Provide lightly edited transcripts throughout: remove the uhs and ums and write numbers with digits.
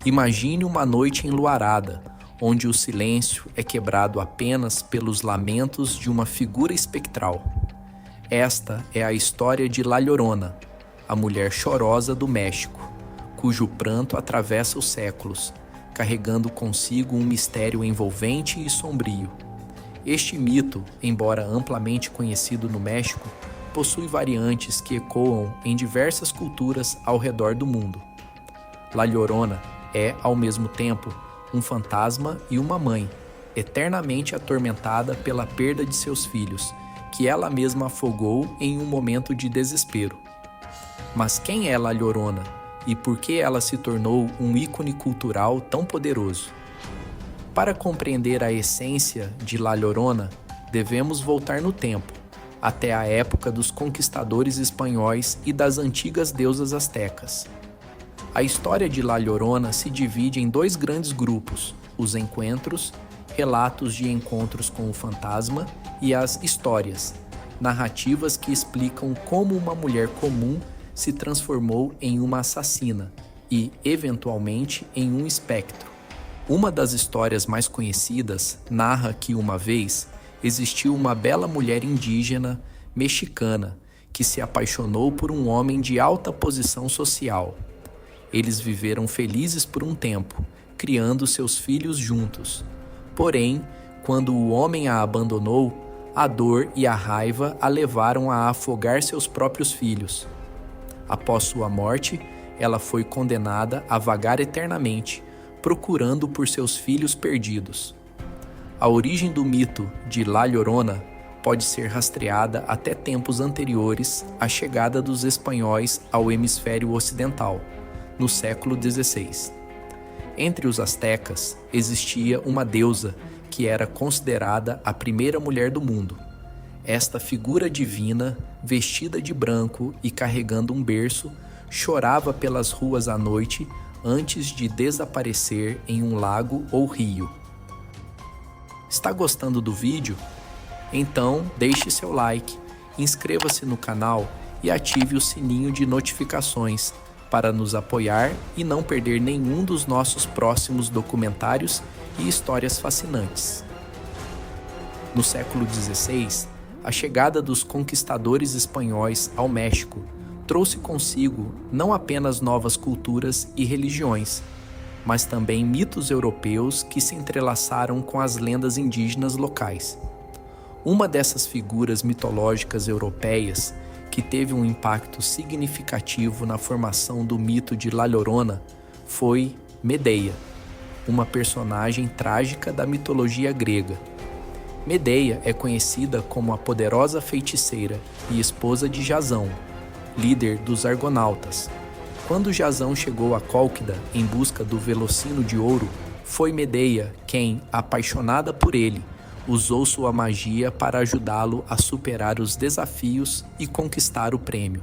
Imagine uma noite enluarada, onde o silêncio é quebrado apenas pelos lamentos de uma figura espectral. Esta é a história de La Llorona, a mulher chorosa do México, cujo pranto atravessa os séculos, carregando consigo um mistério envolvente e sombrio. Este mito, embora amplamente conhecido no México, possui variantes que ecoam em diversas culturas ao redor do mundo. La Llorona é, ao mesmo tempo, um fantasma e uma mãe, eternamente atormentada pela perda de seus filhos, que ela mesma afogou em um momento de desespero. Mas quem é La Llorona e por que ela se tornou um ícone cultural tão poderoso? Para compreender a essência de La Llorona, devemos voltar no tempo, até a época dos conquistadores espanhóis e das antigas deusas astecas. A história de La Llorona se divide em dois grandes grupos: os encontros, relatos de encontros com o fantasma, e as histórias, narrativas que explicam como uma mulher comum se transformou em uma assassina e, eventualmente, em um espectro. Uma das histórias mais conhecidas narra que uma vez existiu uma bela mulher indígena mexicana que se apaixonou por um homem de alta posição social. Eles viveram felizes por um tempo, criando seus filhos juntos. Porém, quando o homem a abandonou, a dor e a raiva a levaram a afogar seus próprios filhos. Após sua morte, ela foi condenada a vagar eternamente, procurando por seus filhos perdidos. A origem do mito de La Llorona pode ser rastreada até tempos anteriores à chegada dos espanhóis ao hemisfério ocidental, no século XVI. Entre os astecas existia uma deusa que era considerada a primeira mulher do mundo. Esta figura divina, vestida de branco e carregando um berço, chorava pelas ruas à noite antes de desaparecer em um lago ou rio. Está gostando do vídeo? Então deixe seu like, inscreva-se no canal e ative o sininho de notificações para nos apoiar e não perder nenhum dos nossos próximos documentários e histórias fascinantes. No século XVI, a chegada dos conquistadores espanhóis ao México trouxe consigo não apenas novas culturas e religiões, mas também mitos europeus que se entrelaçaram com as lendas indígenas locais. Uma dessas figuras mitológicas europeias que teve um impacto significativo na formação do mito de La Llorona foi Medeia, uma personagem trágica da mitologia grega. Medeia é conhecida como a poderosa feiticeira e esposa de Jasão, líder dos Argonautas. Quando Jasão chegou a Cólquida em busca do Velocino de ouro, foi Medeia quem, apaixonada por ele, usou sua magia para ajudá-lo a superar os desafios e conquistar o prêmio.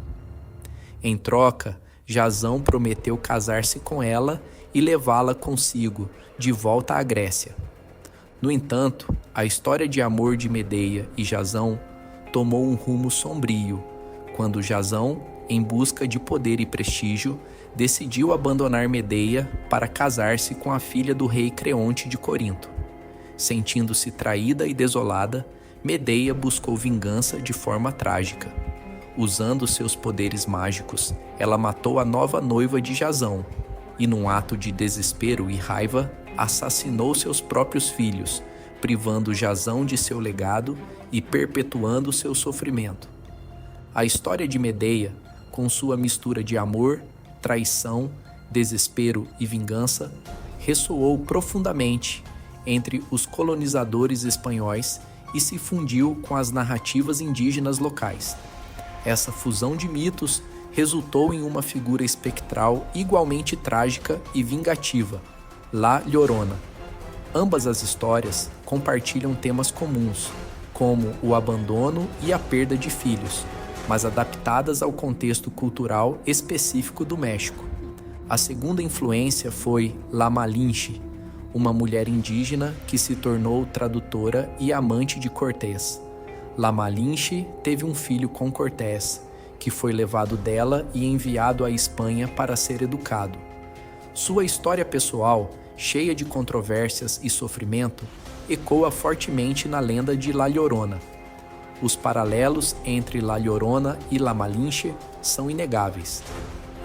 Em troca, Jasão prometeu casar-se com ela e levá-la consigo de volta à Grécia. No entanto, a história de amor de Medeia e Jasão tomou um rumo sombrio, quando Jasão, em busca de poder e prestígio, decidiu abandonar Medeia para casar-se com a filha do rei Creonte de Corinto. Sentindo-se traída e desolada, Medeia buscou vingança de forma trágica. Usando seus poderes mágicos, ela matou a nova noiva de Jasão e, num ato de desespero e raiva, assassinou seus próprios filhos, privando Jasão de seu legado e perpetuando seu sofrimento. A história de Medeia, com sua mistura de amor, traição, desespero e vingança, ressoou profundamente entre os colonizadores espanhóis e se fundiu com as narrativas indígenas locais. Essa fusão de mitos resultou em uma figura espectral igualmente trágica e vingativa, La Llorona. Ambas as histórias compartilham temas comuns, como o abandono e a perda de filhos, mas adaptadas ao contexto cultural específico do México. A segunda influência foi La Malinche, uma mulher indígena que se tornou tradutora e amante de Cortés. La Malinche teve um filho com Cortés, que foi levado dela e enviado à Espanha para ser educado. Sua história pessoal, cheia de controvérsias e sofrimento, ecoa fortemente na lenda de La Llorona. Os paralelos entre La Llorona e La Malinche são inegáveis.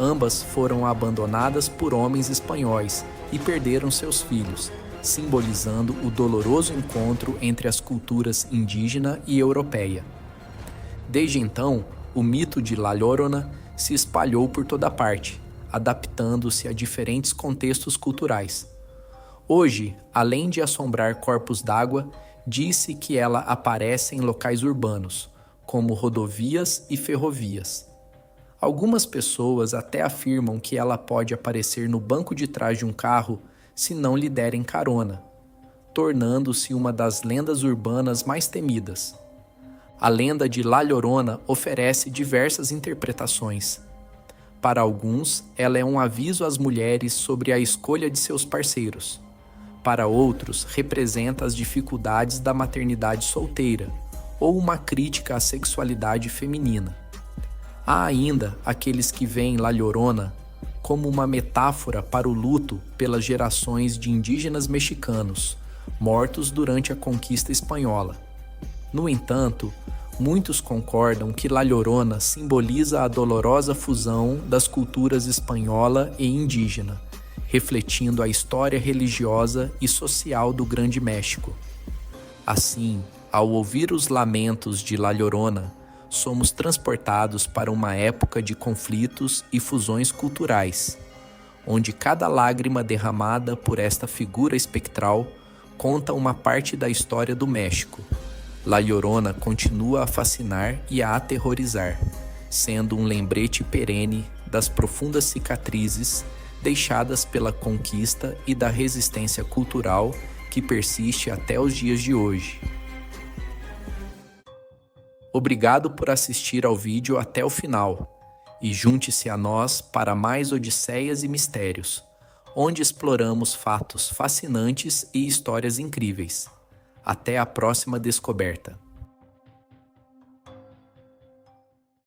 Ambas foram abandonadas por homens espanhóis e perderam seus filhos, simbolizando o doloroso encontro entre as culturas indígena e europeia. Desde então, o mito de La Llorona se espalhou por toda parte, adaptando-se a diferentes contextos culturais. Hoje, além de assombrar corpos d'água, diz-se que ela aparece em locais urbanos, como rodovias e ferrovias. Algumas pessoas até afirmam que ela pode aparecer no banco de trás de um carro se não lhe derem carona, tornando-se uma das lendas urbanas mais temidas. A lenda de La Llorona oferece diversas interpretações. Para alguns, ela é um aviso às mulheres sobre a escolha de seus parceiros. Para outros, representa as dificuldades da maternidade solteira, ou uma crítica à sexualidade feminina. Há ainda aqueles que veem La Llorona como uma metáfora para o luto pelas gerações de indígenas mexicanos, mortos durante a conquista espanhola. No entanto, muitos concordam que La Llorona simboliza a dolorosa fusão das culturas espanhola e indígena, refletindo a história religiosa e social do Grande México. Assim, ao ouvir os lamentos de La Llorona, somos transportados para uma época de conflitos e fusões culturais, onde cada lágrima derramada por esta figura espectral conta uma parte da história do México. La Llorona continua a fascinar e a aterrorizar, sendo um lembrete perene das profundas cicatrizes deixadas pela conquista e da resistência cultural que persiste até os dias de hoje. Obrigado por assistir ao vídeo até o final e junte-se a nós para mais Odisseias e Mistérios, onde exploramos fatos fascinantes e histórias incríveis. Até a próxima descoberta.